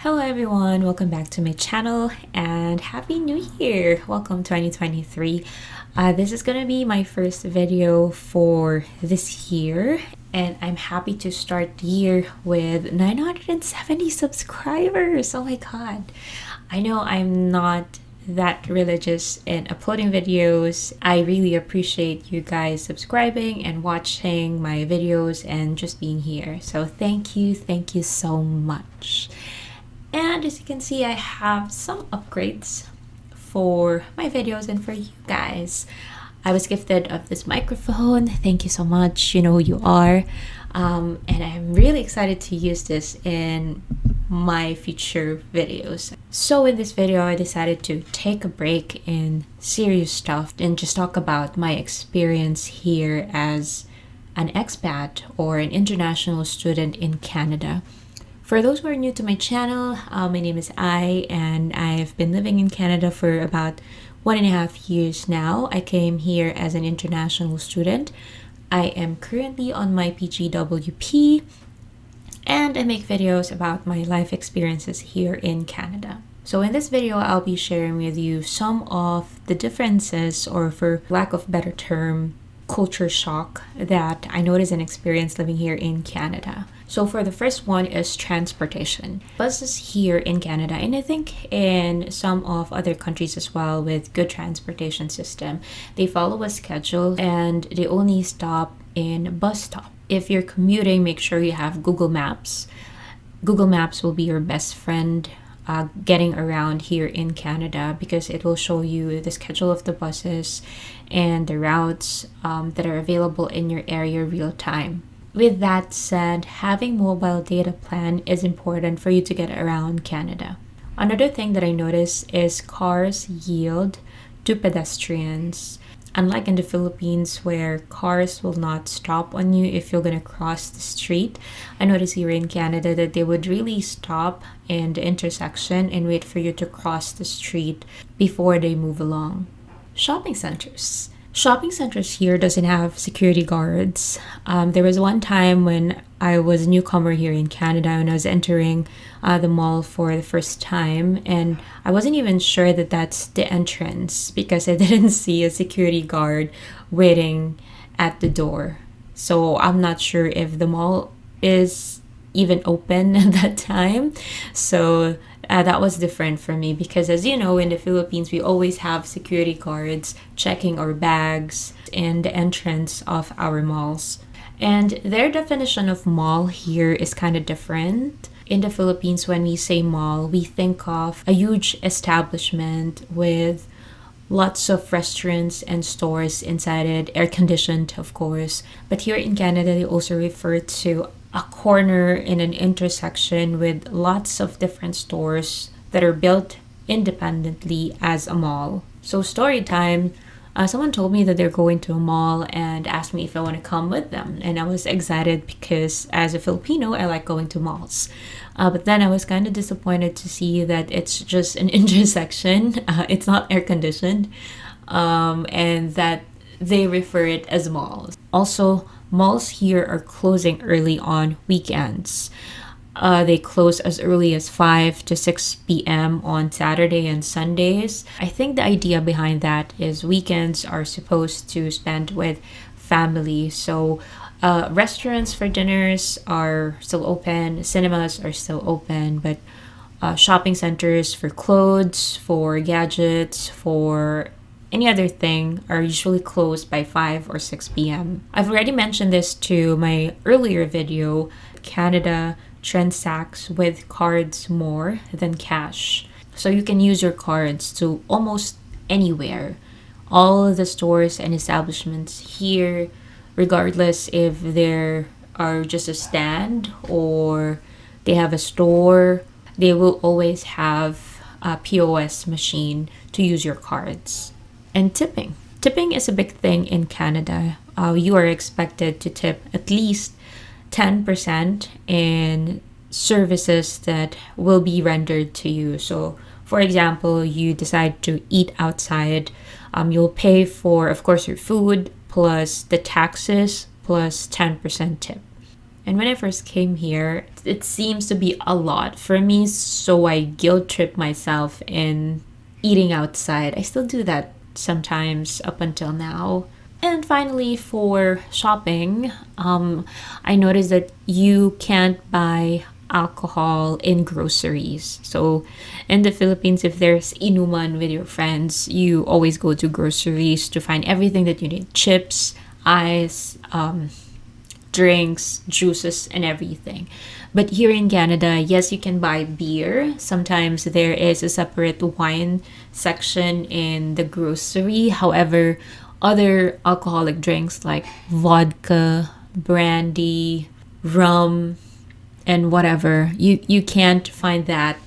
Hello everyone, welcome back to my channel and Happy New Year! Welcome 2023. This is gonna be my first video for this year and I'm happy to start the year with 970 subscribers. Oh my god. I know I'm not that religious in uploading videos. I really appreciate you guys subscribing and watching my videos and just being here. So thank you so much. And as you can see, I have some upgrades for my videos and for you guys. I was gifted of this microphone. Thank you so much. You know who you are. And I'm really excited to use this in my future videos. So in this video, I decided to take a break in serious stuff and just talk about my experience here as an expat or an international student in Canada. For those who are new to my channel, my name is Ai, and I've been living in Canada for about 1.5 years now. I came here as an international student. I am currently on my PGWP, and I make videos about my life experiences here in Canada. So in this video, I'll be sharing with you some of the differences, or for lack of a better term, culture shock that I noticed and experienced living here in Canada. So for the first one is transportation. Buses here in Canada, and I think in some of other countries as well with good transportation system, they follow a schedule and they only stop in bus stop. If you're commuting, make sure you have Google Maps. Google Maps will be your best friend getting around here in Canada because it will show you the schedule of the buses and the routes that are available in your area real time. With that said, having mobile data plan is important for you to get around Canada. Another thing that I noticed is cars yield to pedestrians. Unlike in the Philippines where cars will not stop on you if you're gonna cross the street, I noticed here in Canada that they would really stop in the intersection and wait for you to cross the street before they move along. Shopping centers. Shopping centers here doesn't have security guards. There was one time when I was a newcomer here in Canada and I was entering the mall for the first time, and I wasn't even sure that that's the entrance because I didn't see a security guard waiting at the door. So I'm not sure if the mall is even open at that time. So that was different for me because, as you know, in the Philippines, we always have security guards checking our bags and the entrance of our malls. And their definition of mall here is kind of different. In the Philippines, when we say mall, we think of a huge establishment with lots of restaurants and stores inside it, air-conditioned, of course. But here in Canada, they also refer to a corner in an intersection with lots of different stores that are built independently as a mall. So story time, someone told me that they're going to a mall and asked me if I want to come with them. And I was excited because as a Filipino, I like going to malls. But then I was kind of disappointed to see that it's just an intersection. It's not air conditioned, and that they refer it as malls. Also, malls here are closing early on weekends. They close as early as 5 to 6 p.m. on Saturday and Sundays. I think the idea behind that is weekends are supposed to spend with family. So restaurants for dinners are still open, cinemas are still open, but shopping centers for clothes, for gadgets, for any other thing are usually closed by 5 or 6 p.m. I've already mentioned this to my earlier video. Canada transacts with cards more than cash. So you can use your cards to almost anywhere. All of the stores and establishments here, regardless if there are just a stand or they have a store, they will always have a POS machine to use your cards. And tipping. Tipping is a big thing in Canada. You are expected to tip at least 10% in services that will be rendered to you. So, for example, you decide to eat outside, you'll pay for, of course, your food plus the taxes plus 10% tip. And when I first came here, it seems to be a lot for me, so I guilt trip myself in eating outside. I still do that sometimes up until now. And finally, for shopping, I noticed that you can't buy alcohol in groceries. So in the Philippines, if there's inuman with your friends, you always go to groceries to find everything that you need: chips, ice, drinks, juices, and everything. But here in Canada, yes, you can buy beer. Sometimes there is a separate wine section in the grocery. However, other alcoholic drinks like vodka, brandy, rum, and whatever, you can't find that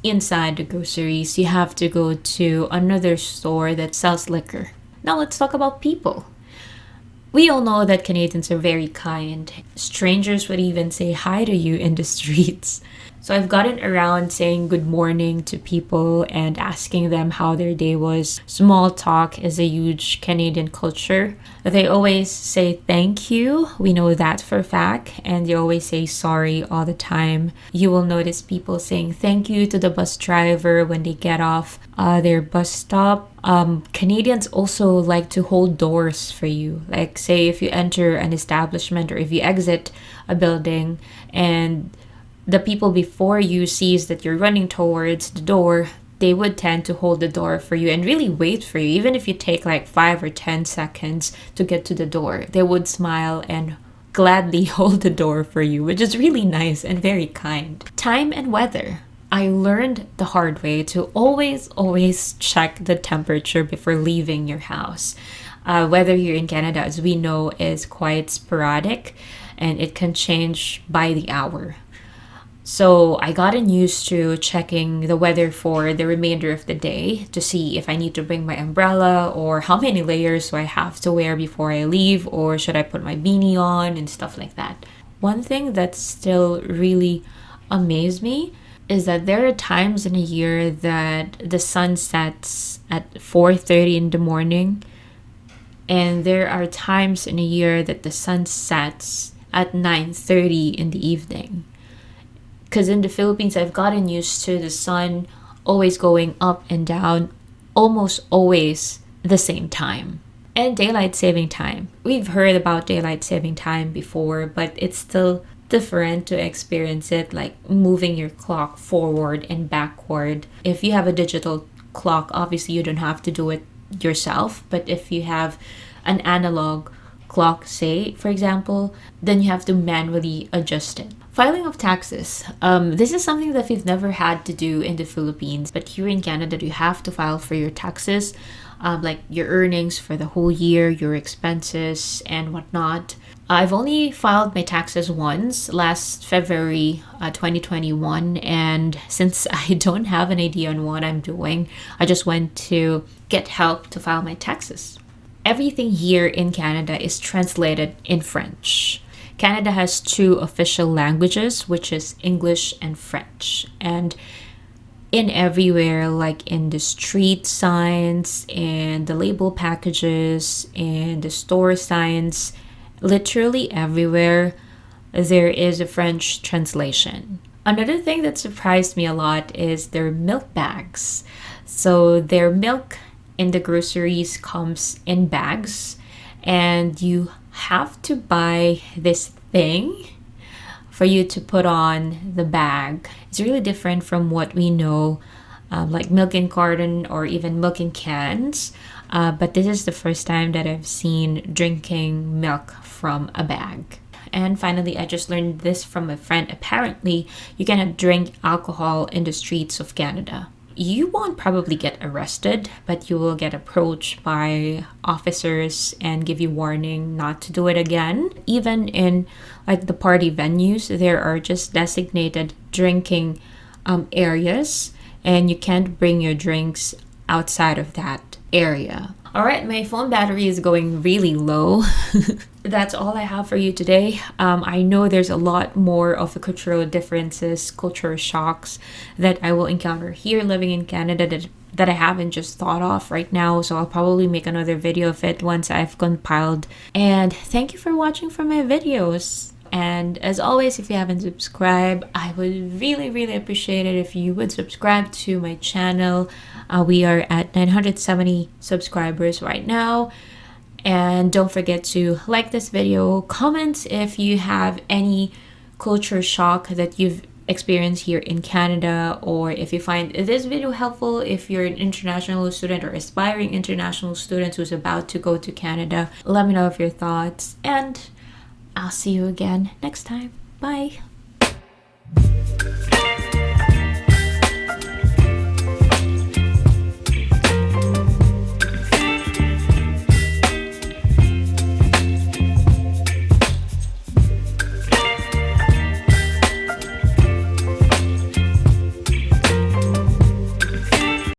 inside the groceries. You have to go to another store that sells liquor. Now let's talk about people. We all know that Canadians are very kind. Strangers would even say hi to you in the streets. So I've gotten around saying good morning to people and asking them how their day was. Small talk is a huge Canadian culture. They always say thank you. We know that for a fact. And they always say sorry all the time. You will notice people saying thank you to the bus driver when they get off their bus stop. Canadians also like to hold doors for you. Like, say if you enter an establishment or if you exit a building and the people before you sees that you're running towards the door, they would tend to hold the door for you and really wait for you. Even if you take like 5 or 10 seconds to get to the door, they would smile and gladly hold the door for you, which is really nice and very kind. Time and weather. I learned the hard way to always check the temperature before leaving your house. Weather here in Canada, as we know, is quite sporadic and it can change by the hour. So I gotten used to checking the weather for the remainder of the day to see if I need to bring my umbrella or how many layers do I have to wear before I leave, or should I put my beanie on and stuff like that. One thing that still really amazed me is that there are times in a year that the sun sets at 4:30 in the morning, and there are times in a year that the sun sets at 9:30 in the evening. Because in the Philippines, I've gotten used to the sun always going up and down, almost always the same time. And daylight saving time. We've heard about daylight saving time before, but it's still different to experience it, like moving your clock forward and backward. If you have a digital clock, obviously you don't have to do it yourself. But if you have an analog clock, say, for example, then you have to manually adjust it. Filing of taxes. This is something that we've never had to do in the Philippines, but here in Canada, you have to file for your taxes, like your earnings for the whole year, your expenses, and whatnot. I've only filed my taxes once, last February 2021, and since I don't have an idea on what I'm doing, I just went to get help to file my taxes. Everything here in Canada is translated in French. Canada has 2 official languages, which is English and French. And in everywhere, like in the street signs, and the label packages, and the store signs, literally everywhere, there is a French translation. Another thing that surprised me a lot is their milk bags. So their milk in the groceries comes in bags, and you have to buy this thing for you to put on the bag. It's really different from what we know, like milk in carton or even milk in cans. But this is the first time that I've seen drinking milk from a bag. And finally, I just learned this from a friend. Apparently, you cannot drink alcohol in the streets of Canada. You won't probably get arrested, but you will get approached by officers and give you warning not to do it again. Even in like the party venues, there are just designated drinking areas, and you can't bring your drinks outside of that area. All right, my phone battery is going really low. That's all I have for you today. I know there's a lot more of the cultural differences, cultural shocks that I will encounter here living in Canada that I haven't just thought of right now. So I'll probably make another video of it once I've compiled. And thank you for watching for my videos. And as always, if you haven't subscribed, I would really appreciate it if you would subscribe to my channel. We are at 970 subscribers right now. And don't forget to like this video, comment if you have any culture shock that you've experienced here in Canada, or if you find this video helpful if you're an international student or aspiring international student who's about to go to Canada. Let me know of your thoughts, and I'll see you again next time. Bye.